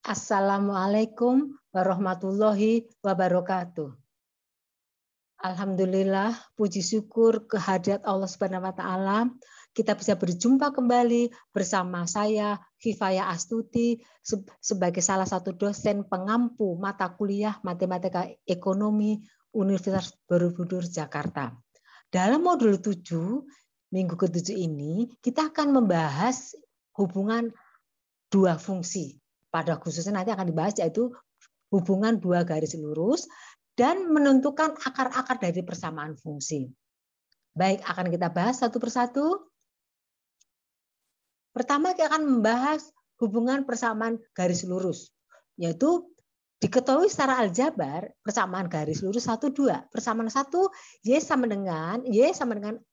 Assalamualaikum warahmatullahi wabarakatuh. Alhamdulillah, puji syukur kehadirat Allah Subhanahu wa taala. Kita bisa berjumpa kembali bersama saya Hifayah Astuti sebagai salah satu dosen pengampu mata kuliah Matematika Ekonomi Universitas Borobudur Jakarta. Dalam modul 7, minggu ke-7 ini, kita akan membahas hubungan dua fungsi. Pada khususnya nanti akan dibahas yaitu hubungan dua garis lurus dan menentukan akar-akar dari persamaan fungsi. Baik, akan kita bahas satu persatu. Pertama, kita akan membahas hubungan persamaan garis lurus, yaitu diketahui secara aljabar persamaan garis lurus 1, 2. Persamaan 1, Y sama dengan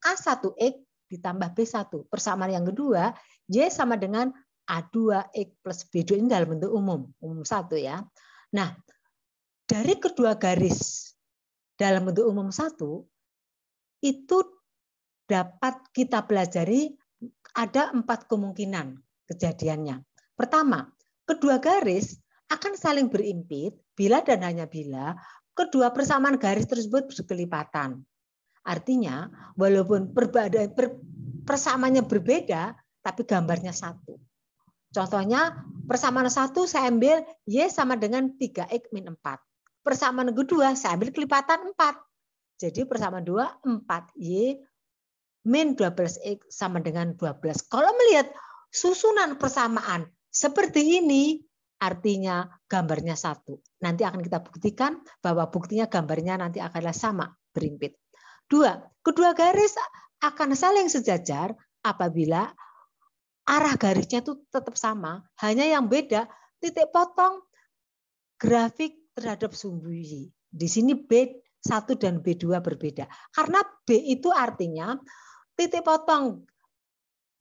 A1X ditambah B1. Persamaan yang kedua, Y sama dengan A2X plus B2, ini dalam bentuk umum 1 ya. Nah, dari kedua garis dalam bentuk umum 1, itu dapat kita pelajari ada 4 kemungkinan kejadiannya. Pertama, kedua garis akan saling berimpit bila dan hanya bila kedua persamaan garis tersebut berkelipatan. Artinya, walaupun persamaannya berbeda, tapi gambarnya satu. Contohnya, persamaan 1 saya ambil Y sama dengan 3X min 4. Persamaan kedua saya ambil kelipatan 4. Jadi persamaan 2, 4Y min 12X sama dengan 12. Kalau melihat susunan persamaan seperti ini, artinya gambarnya satu. Nanti akan kita buktikan bahwa buktinya gambarnya nanti akanlah sama, berimpit. 2, kedua garis akan saling sejajar apabila arah garisnya itu tetap sama, hanya yang beda titik potong grafik terhadap sumbu Y. Di sini B1 dan B2 berbeda. Karena B itu artinya titik potong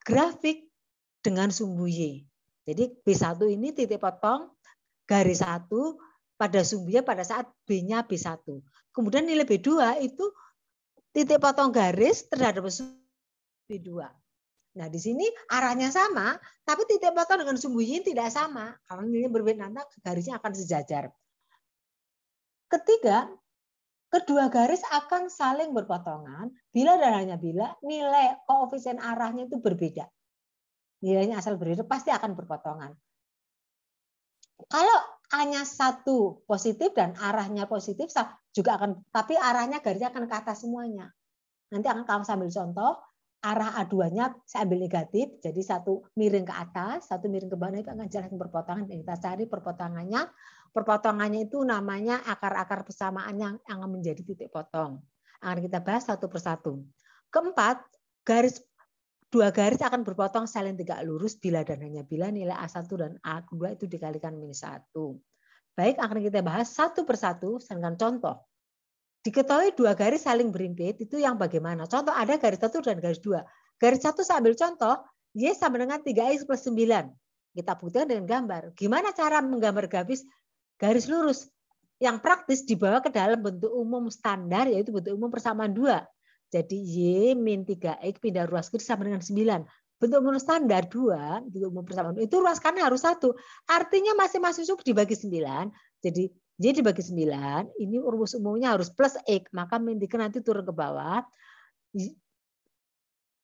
grafik dengan sumbu Y. Jadi B1 ini titik potong garis 1 pada sumbunya pada saat B-nya B1. Kemudian nilai B2 itu titik potong garis terhadap sumbu B2. Nah, di sini arahnya sama, tapi titik potong dengan sumbu Y tidak sama. Karena nilainya berbeda, nanti garisnya akan sejajar. Ketiga, kedua garis akan saling berpotongan bila dan hanya bila nilai koefisien arahnya itu berbeda. Nilainya asal berbeda pasti akan berpotongan. Kalau hanya satu positif dan arahnya positif juga akan, tapi arahnya garisnya akan ke atas semuanya. Nanti akan kamu sambil contoh, arah A2-nya saya ambil negatif, jadi satu miring ke atas, satu miring ke bawah, itu akan jelas berpotongan. Kita cari perpotongannya. Perpotongannya itu namanya akar-akar persamaan yang akan menjadi titik potong. Akan kita bahas satu persatu. Keempat, dua garis akan berpotong saling tegak lurus bila dan hanya bila nilai A1 dan A2 itu dikalikan -1. Baik, akan kita bahas satu persatu dengan contoh. Diketahui dua garis saling berimpit, itu yang bagaimana? Contoh ada garis 1 dan garis 2. Garis 1 saya ambil contoh, Y sama dengan 3X plus 9. Kita buktikan dengan gambar. Gimana cara menggambar garis lurus? Yang praktis dibawa ke dalam bentuk umum standar, yaitu bentuk umum persamaan 2. Jadi Y min 3X pindah ruas kiri sama dengan 9. Bentuk umum standar 2, bentuk umum persamaan 2, itu ruas kanan harus 1. Artinya masing-masing sub dibagi 9. Jadi Y dibagi 9, ini rumus umumnya harus plus X, maka min 3 nanti turun ke bawah.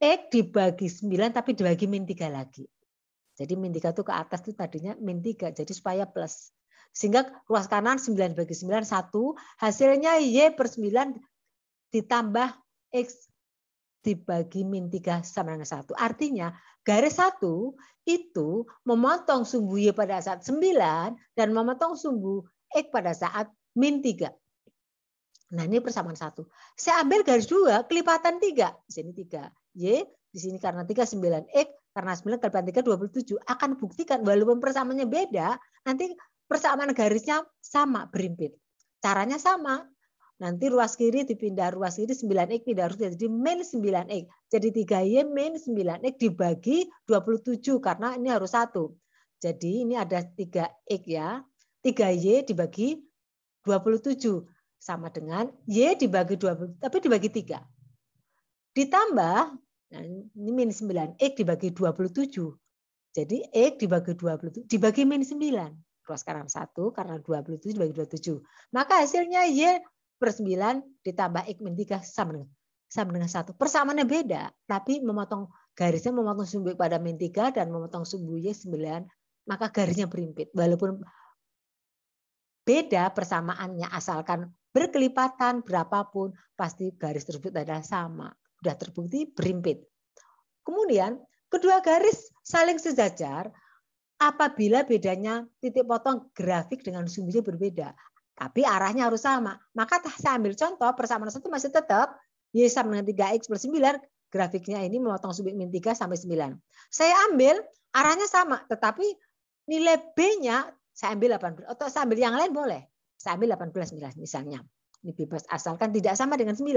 X dibagi 9 tapi dibagi min 3 lagi. Jadi min 3 itu ke atas itu tadinya min 3, jadi supaya plus. Sehingga ruas kanan 9 dibagi 9, 1. Hasilnya Y per 9 ditambah X dibagi min 3 sama dengan 1. Artinya garis 1 itu memotong sumbu Y pada saat 9 dan memotong sumbu X pada saat min 3. Nah, ini persamaan 1. Saya ambil garis 2, kelipatan 3. Di sini 3. Y, di sini karena 3, 9. X, karena 9 kelipatan 3, 27. Akan buktikan, walaupun persamaannya beda, nanti persamaan garisnya sama, berimpit. Caranya sama. Nanti ruas kiri dipindah ruas kiri, 9X pindah ruas kiri, jadi min 9X. Jadi 3Y min 9X dibagi 27, karena ini harus 1. Jadi ini ada 3X ya. 3Y dibagi 27 sama dengan Y dibagi 20, tapi dibagi 3. Ditambah, nah ini min 9, X dibagi 27. Jadi X dibagi 27, dibagi min 9. ruas kanan 1 karena 27 dibagi 27. Maka hasilnya Y per 9 ditambah X min 3 sama dengan 1. Persamaannya beda, tapi memotong garisnya memotong sumbu X pada min 3 dan memotong sumbu Y 9, maka garisnya berimpit. Walaupun beda persamaannya, asalkan berkelipatan berapapun, pasti garis tersebut adalah sama. Sudah terbukti berimpit. Kemudian, kedua garis saling sejajar apabila bedanya titik potong grafik dengan sumbunya berbeda. Tapi arahnya harus sama. Maka saya ambil contoh, persamaan 1 masih tetap Y sama dengan 3X plus 9, grafiknya ini memotong sumbu min 3 sampai 9. Saya ambil arahnya sama, tetapi nilai B-nya saya ambil 18, atau saya ambil yang lain boleh. Saya ambil 18 misalnya. Ini bebas, asalkan tidak sama dengan 9.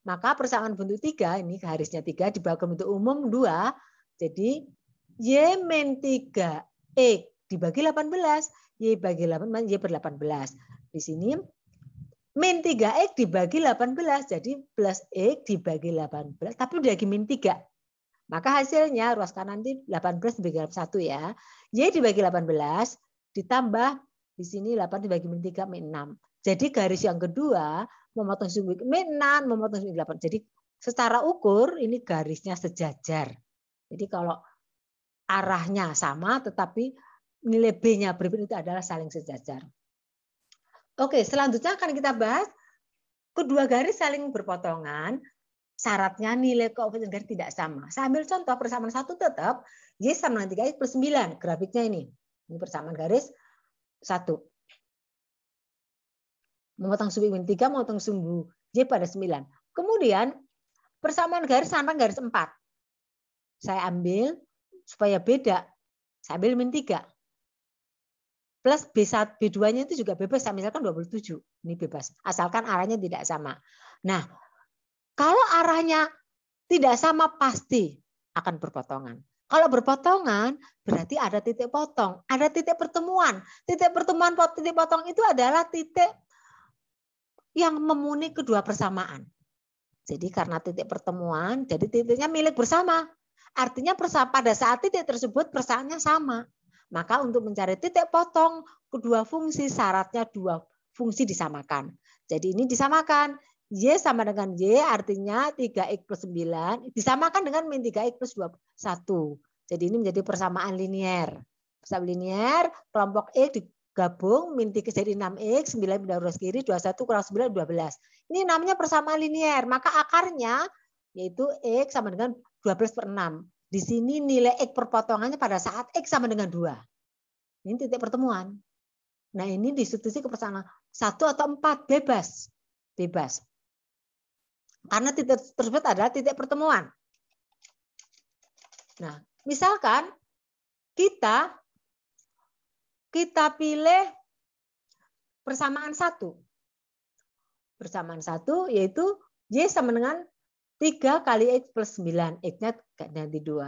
Maka persamaan bentuk 3, ini garisnya 3, dibawa ke bentuk umum 2, jadi Y min 3X dibagi 18, Y bagi 18, Y per 18. Di sini min 3X dibagi 18, jadi plus X dibagi 18, tapi udah lagi min 3. Maka hasilnya ruas kanan ini 18 dibagi 1 ya. Y dibagi 18, ditambah di sini 8 dibagi min 3, min 6. Jadi garis yang kedua memotong sumbu min 6, memotong sumbu 8. Jadi secara ukur ini garisnya sejajar. Jadi kalau arahnya sama tetapi nilai B-nya berbeda, itu adalah saling sejajar. Oke, selanjutnya akan kita bahas kedua garis saling berpotongan, syaratnya nilai koefisien garis tidak sama. Saya ambil contoh persamaan 1 tetap Y sama dengan 3X plus 9, grafiknya ini. Ini persamaan garis 1. Memotong sumbu min 3, memotong sumbu Y pada 9. Kemudian persamaan garis sama garis 4. Saya ambil supaya beda. Saya ambil min 3. Plus B1, B2-nya itu juga bebas. Saya misalkan 27. Ini bebas. Asalkan arahnya tidak sama. Nah, kalau arahnya tidak sama pasti akan berpotongan. Kalau berpotongan berarti ada titik potong. Ada titik pertemuan. Titik pertemuan, titik potong itu adalah titik yang memenuhi kedua persamaan. Jadi karena titik pertemuan, jadi titiknya milik bersama. Artinya pada saat titik tersebut persamaannya sama. Maka untuk mencari titik potong kedua fungsi, syaratnya dua fungsi disamakan. Jadi ini disamakan. Y sama dengan Y artinya 3X plus 9 disamakan dengan min 3X plus 1. Jadi ini menjadi persamaan linier. Persamaan linier, kelompok X digabung, min 3 jadi 6X, 9 pindah ruas kiri, 21 kurang 9, 12. Ini namanya persamaan linier. Maka akarnya yaitu X sama dengan 12 per 6. Di sini nilai X perpotongannya pada saat X sama dengan 2. Ini titik pertemuan. Nah ini disubstitusi ke persamaan 1 atau 4, bebas. Bebas. Karena titik tersebut adalah titik pertemuan. Nah, misalkan kita pilih persamaan 1. Persamaan 1 yaitu Y sama dengan 3 kali X plus 9. X-nya ganti 2.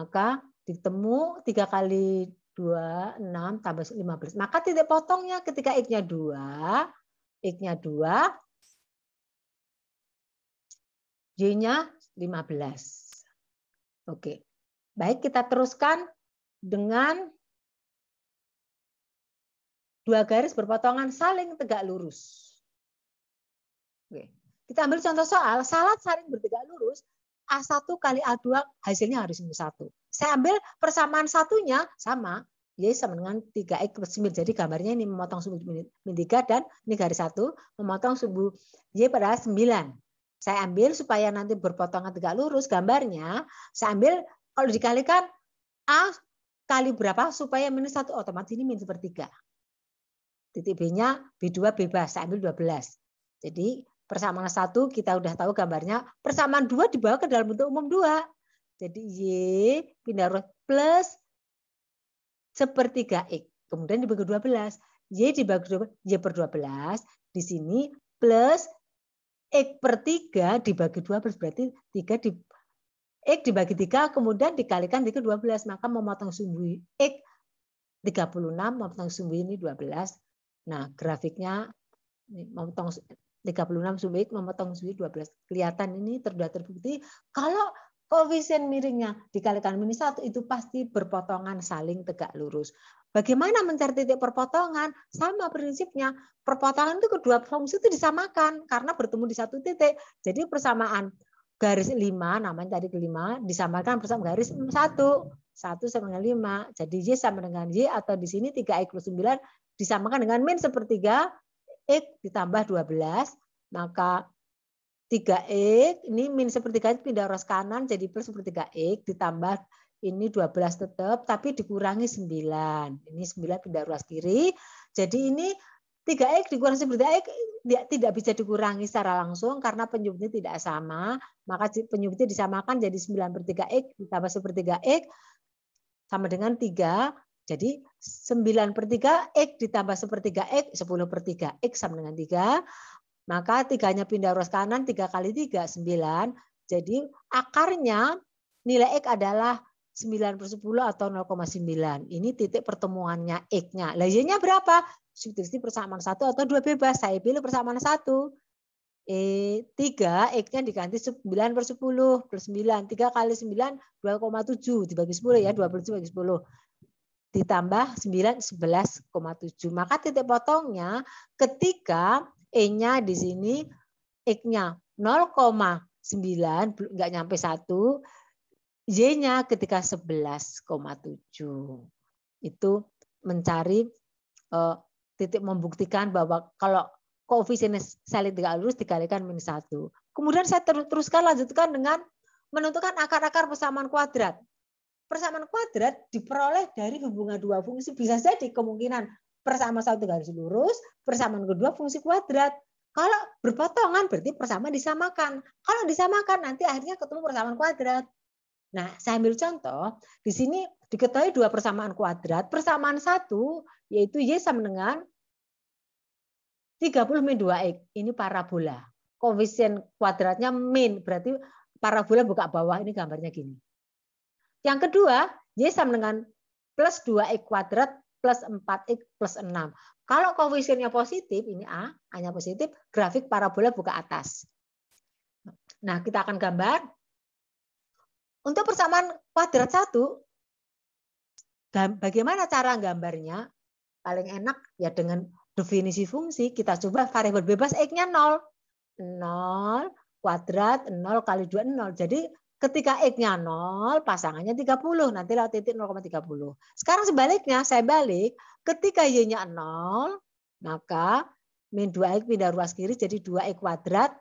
Maka ditemu 3 kali 2, 6 tambah 15. Maka titik potongnya ketika X-nya 2, X-nya 2, Y-nya 15. Oke. Baik, kita teruskan dengan dua garis berpotongan saling tegak lurus. Oke. Kita ambil contoh soal, salat saling bertegak lurus, A1 kali A2 hasilnya harus 1. Saya ambil persamaan satunya sama, Y sama dengan 3X plus 9. Jadi gambarnya ini memotong sumbu min 3 dan ini garis 1, memotong sumbu Y pada 9. Saya ambil supaya nanti berpotongan tegak lurus, gambarnya saya ambil kalau dikalikan A kali berapa supaya minus 1, otomatis ini min sepertiga. Titik B-nya B2 bebas, saya ambil 12. Jadi persamaan 1 kita udah tahu gambarnya, persamaan 2 dibawa ke dalam bentuk umum 2. Jadi Y pindah ruas plus sepertiga X. Kemudian dibagi 12. Y dibagi 12, Y per 12. Di sini plus X per 3 dibagi 12 berarti 3 X dibagi 3 kemudian dikalikan 3 12. Maka memotong sumbu X 36, memotong sumbu ini 12. Nah grafiknya memotong 36 sumbu X, memotong sumbu 12. Kelihatan ini sudah terbukti kalau Koefisien miringnya dikalikan min 1 itu pasti berpotongan saling tegak lurus. Bagaimana mencari titik perpotongan? Sama prinsipnya. Perpotongan itu kedua fungsi itu disamakan karena bertemu di satu titik. Jadi persamaan garis 5, namanya tadi ke-5, disamakan bersama garis 1. 1 sama dengan 5. Jadi Y sama dengan Y atau di sini 3X plus 9 disamakan dengan min sepertiga X ditambah 12. Maka 3X, ini min sepertiga pindah ruas kanan jadi plus sepertiga X ditambah ini 12 tetap, tapi dikurangi 9. Ini 9 pindah ruas kiri. Jadi ini 3X dikurangi sepertiga X tidak bisa dikurangi secara langsung karena penyebutnya tidak sama. Maka penyebutnya disamakan jadi 9/3X ditambah sepertiga X sama dengan 3. Jadi 9/3X ditambah sepertiga X, 10/3X sama dengan 3. Maka 3-nya pindah ruas kanan, 3 kali 3, 9. Jadi akarnya nilai X adalah 9/10 atau 0,9. Ini titik pertemuannya X-nya. Lah Y-nya berapa? Substitusi persamaan 1 atau 2 bebas. Saya pilih persamaan 1. 3, X-nya diganti 9/10 plus 9. 3 kali 9, 2,7. Dibagi 10 ya, 27 bagi 10. Ditambah 9, 11,7. Maka titik potongnya ketika E-nya di sini, X-nya 0,9, nggak nyampe 1, Y-nya ketika 11,7. Itu mencari titik membuktikan bahwa kalau koefisien saling tegak lurus dikalikan min 1. Kemudian saya teruskan lanjutkan dengan menentukan akar-akar persamaan kuadrat. Persamaan kuadrat diperoleh dari hubungan dua fungsi. Bisa jadi kemungkinan persamaan satu garis lurus, persamaan kedua fungsi kuadrat. Kalau berpotongan berarti persamaan disamakan. Kalau disamakan nanti akhirnya ketemu persamaan kuadrat. Nah, saya ambil contoh, di sini diketahui dua persamaan kuadrat. Persamaan satu yaitu Y sama dengan 30 min 2X. Ini parabola. Koefisien kuadratnya min, berarti parabola buka bawah, ini gambarnya gini. Yang kedua, Y sama dengan plus 2X kuadrat plus 4X plus 6. Kalau koefisiennya positif, ini A, hanya positif, grafik parabola buka atas. Nah, kita akan gambar. Untuk persamaan kuadrat 1, bagaimana cara gambarnya? Paling enak ya dengan definisi fungsi. Kita coba variabel bebas X-nya 0. 0 kuadrat 0 kali 2, 0. Jadi ketika X-nya 0, pasangannya 30. Nanti lewat titik 0,30. Sekarang sebaliknya, saya balik. Ketika Y-nya 0, maka min 2X pindah ruas kiri jadi 2X kuadrat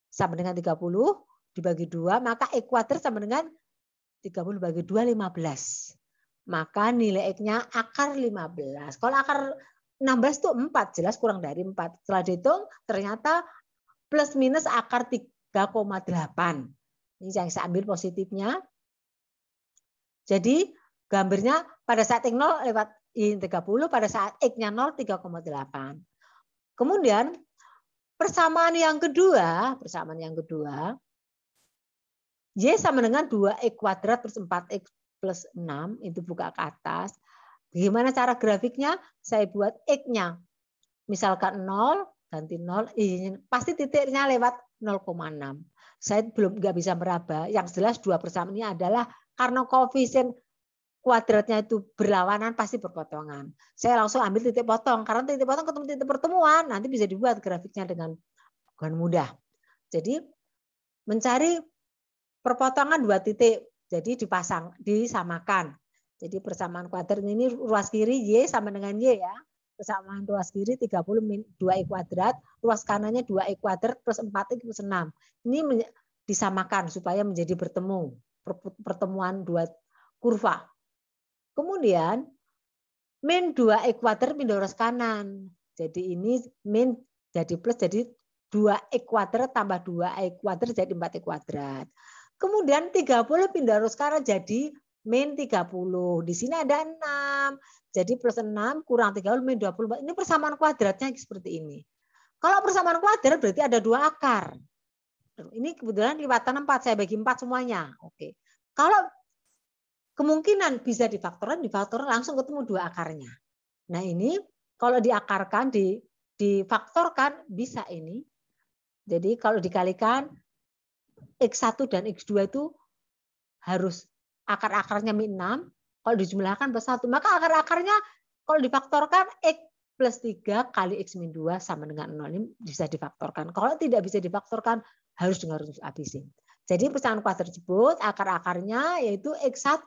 sama dengan 30. Dibagi 2, maka X kuadrat sama dengan 30 bagi 2, 15. Maka nilai X-nya akar 15. Kalau akar 16 itu 4, jelas kurang dari 4. Setelah dihitung, ternyata plus minus akar 3,8. Ini yang saya ambil positifnya. Jadi gambarnya pada saat X 0 lewat Y 30, pada saat X-nya 0, 3,8. Kemudian persamaan yang kedua, Y sama dengan 2X kuadrat plus 4X plus 6, itu buka ke atas. Bagaimana cara grafiknya? Saya buat X-nya. Misalkan 0, ganti 0, pasti titiknya lewat 0,6. Saya belum nggak bisa meraba. Yang jelas dua persamaan ini adalah karena koefisien kuadratnya itu berlawanan pasti berpotongan. Saya langsung ambil titik potong. Karena titik potong ketemu titik pertemuan, nanti bisa dibuat grafiknya dengan mudah. Jadi mencari perpotongan dua titik, jadi disamakan. Jadi persamaan kuadrat ini ruas kiri Y sama dengan Y ya. Persamaan ruas kiri 30 min 2X kuadrat, ruas kanannya 2X kuadrat plus 4X plus 6. Ini disamakan supaya menjadi pertemuan dua kurva. Kemudian min 2X kuadrat pindah ruas kanan. Jadi ini min jadi plus jadi 2X kuadrat tambah 2X kuadrat jadi 4X kuadrat. Kemudian 30 pindah ruas kanan jadi min 30. Di sini ada 6. Jadi plus 6 kurang 30 min 24. Ini persamaan kuadratnya seperti ini. Kalau persamaan kuadrat berarti ada dua akar. Ini kebetulan lipatan 4. Saya bagi 4 semuanya. Oke. Kalau kemungkinan bisa difaktorkan langsung ketemu dua akarnya. Nah ini kalau diakarkan, difaktorkan bisa ini. Jadi kalau dikalikan X1 dan X2 itu harus akar-akarnya min 6, kalau dijumlahkan plus 1. Maka akar-akarnya kalau difaktorkan X plus 3 kali X min 2 sama dengan 0. Ini bisa difaktorkan. Kalau tidak bisa difaktorkan, harus dengan rumus ABC. Jadi persamaan kuadrat tersebut, akar-akarnya yaitu X1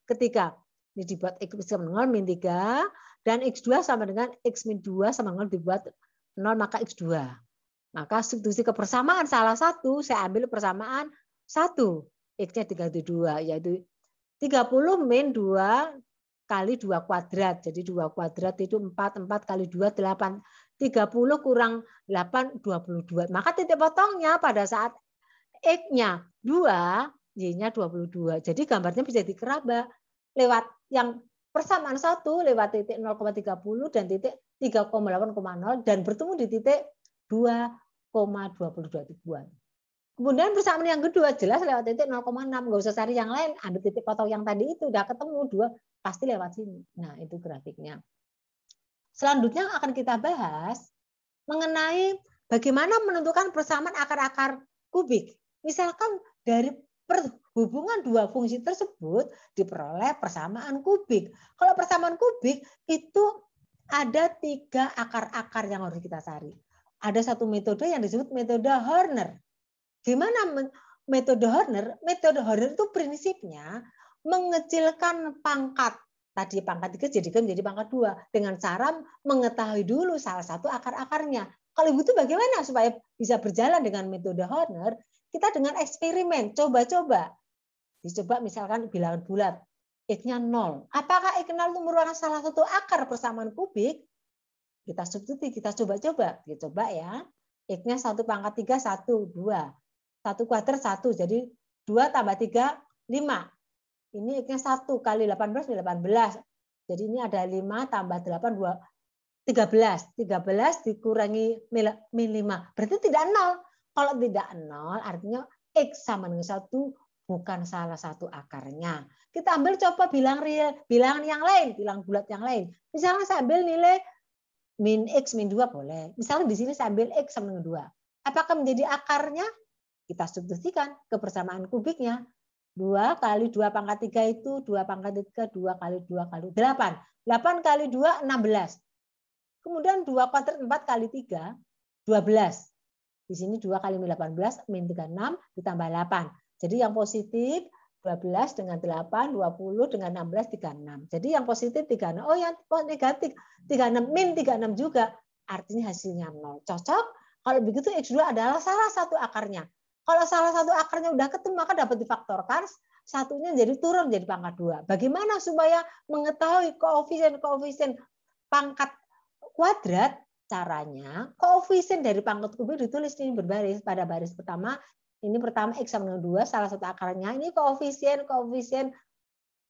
ketika ini dibuat X sama dengan 0 min 3, dan X2 sama dengan X min 2 sama dengan 0 dibuat 0, maka X2. Maka substitusi kebersamaan salah satu, saya ambil persamaan 1. X-nya diganti 2, yaitu 30 min 2 kali 2 kuadrat. Jadi 2 kuadrat itu 4 kali 2, 8. 30 kurang 8, 22. Maka titik potongnya pada saat X-nya 2, Y-nya 22. Jadi gambarnya bisa dikeraba lewat yang persamaan 1 lewat titik 0,30 dan titik 3,8,0 dan bertemu di titik 2,22 ribuan. Kemudian persamaan yang kedua jelas lewat titik 0,6. Nggak usah cari yang lain. Ambil titik potong yang tadi itu. Udah ketemu 2. Pasti lewat sini. Nah, itu grafiknya. Selanjutnya akan kita bahas mengenai bagaimana menentukan persamaan akar-akar kubik. Misalkan dari hubungan dua fungsi tersebut diperoleh persamaan kubik. Kalau persamaan kubik itu ada 3 akar-akar yang harus kita cari. Ada satu metode yang disebut metode Horner. Gimana metode Horner? Metode Horner itu prinsipnya mengecilkan pangkat. Tadi pangkat 3 jadikan menjadi pangkat 2. Dengan cara mengetahui dulu salah satu akar-akarnya. Kalau begitu bagaimana supaya bisa berjalan dengan metode Horner? Kita dengan eksperimen, coba-coba. Dicoba misalkan bilangan bulat. X-nya 0. Apakah X0 itu merupakan salah satu akar persamaan kubik? Kita substitusi, kita coba-coba. Dicoba ya. X-nya 1 pangkat 3, 1, 2. 1 kuadrat 1, jadi 2 tambah 3, 5. Ini X-nya 1 kali 18, 18. Jadi ini ada 5 tambah 8, 2, 13. 13 dikurangi min 5. Berarti tidak 0. Kalau tidak 0, artinya X sama dengan 1 bukan salah satu akarnya. Kita ambil coba bilangan yang lain, bilangan bulat yang lain. Misalnya saya ambil nilai min X min 2 boleh. Misalnya di sini saya ambil X sama dengan 2. Apakah menjadi akarnya? Kita substitusikan ke persamaan kubiknya. 2 kali 2 pangkat 3 itu 2 pangkat 3, 2 kali 2 kali 8. 8 kali 2, 16. Kemudian 2 kuadrat 4 kali 3, 12. Di sini 2 kali min 18, min 36, ditambah 8. Jadi yang positif 12 dengan 8, 20 dengan 16, 36. Jadi yang positif 36. Oh yang negatif 36, min 36 juga. Artinya hasilnya 0. Cocok? Kalau begitu X2 adalah salah satu akarnya. Kalau salah satu akarnya udah ketemu, maka dapat difaktorkan, satunya jadi turun jadi pangkat 2. Bagaimana supaya mengetahui koefisien pangkat kuadrat? Caranya, koefisien dari pangkat kubik ditulis ini berbaris. Pada baris pertama, ini pertama X sama dengan 2, salah satu akarnya. Ini koefisien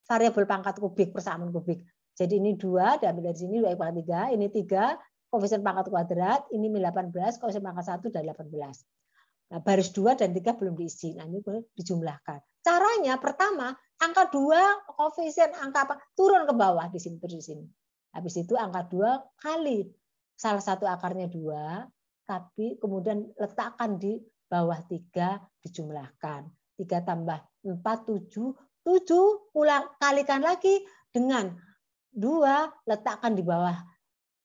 variabel pangkat kubik, persamaan kubik. Jadi ini 2, diambil dari sini, 2 pangkat 3, ini 3, koefisien pangkat kuadrat, ini min 18, koefisien pangkat 1 dan 18. Nah, baris 2 dan 3 belum diisi. Nah, ini boleh dijumlahkan. Caranya pertama, angka 2 koefisien angka apa? Turun ke bawah di sini terus di sini. Habis itu angka 2 kali salah satu akarnya 2, tapi kemudian letakkan di bawah 3 dijumlahkan. 3 tambah 4 7, 7 kalikan lagi dengan 2 letakkan di bawah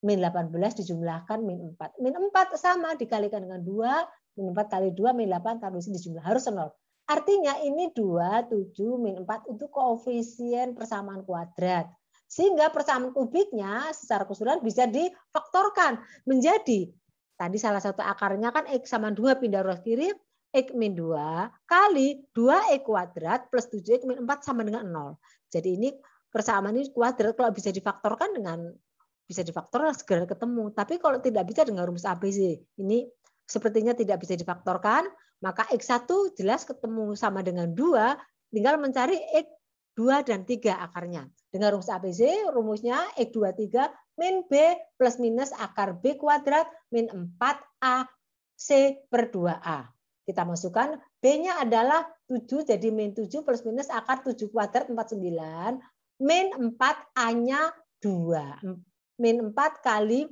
min 18 dijumlahkan min 4. Min 4 sama dikalikan dengan 2. Min 4 kali 2, min 8, taruh di jumlah. Harus 0. Artinya ini 2, 7, min 4 itu koefisien persamaan kuadrat. Sehingga persamaan kubiknya secara keseluruhan bisa difaktorkan menjadi, tadi salah satu akarnya kan X sama 2 pindah ruas kiri, X min 2 kali 2X kuadrat plus 7X min 4 sama dengan 0. Jadi ini persamaan ini kuadrat, kalau bisa difaktorkan bisa difaktorkan segera ketemu. Tapi kalau tidak bisa dengan rumus ABC, ini sepertinya tidak bisa difaktorkan, maka X1 jelas ketemu sama dengan 2, tinggal mencari X2 dan 3 akarnya. Dengan rumus ABC, rumusnya X2, 3, min B plus minus akar B kuadrat min 4AC per 2A. Kita masukkan, B-nya adalah 7, jadi min 7 plus minus akar 7 kuadrat 49, min 4A-nya 2. Min 4 kali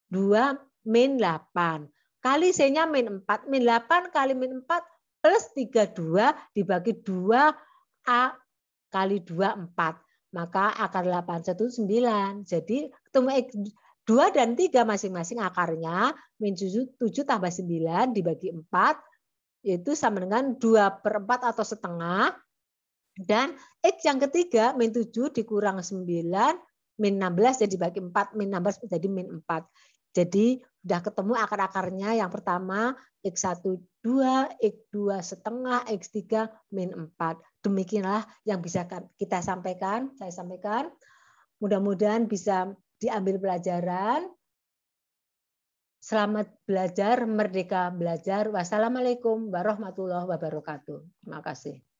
2, min 8. Kali C-nya min 4. Min 8 kali min 4 plus 32 dibagi 2 A kali 2, 4. Maka akar 81 9. Jadi ketemu X 2 dan 3 masing-masing akarnya. Min 7 tambah 9 dibagi 4. Itu sama dengan 2/4 atau setengah. Dan X yang ketiga, min 7 dikurang 9, min 16 jadi dibagi 4. Min 16 jadi min 4. Jadi sudah ketemu akar-akarnya. Yang pertama X1 2, X2 setengah, X3 min 4. Demikianlah yang bisa kita sampaikan. Saya sampaikan. Mudah-mudahan bisa diambil pelajaran. Selamat belajar, merdeka belajar. Wassalamualaikum warahmatullahi wabarakatuh. Terima kasih.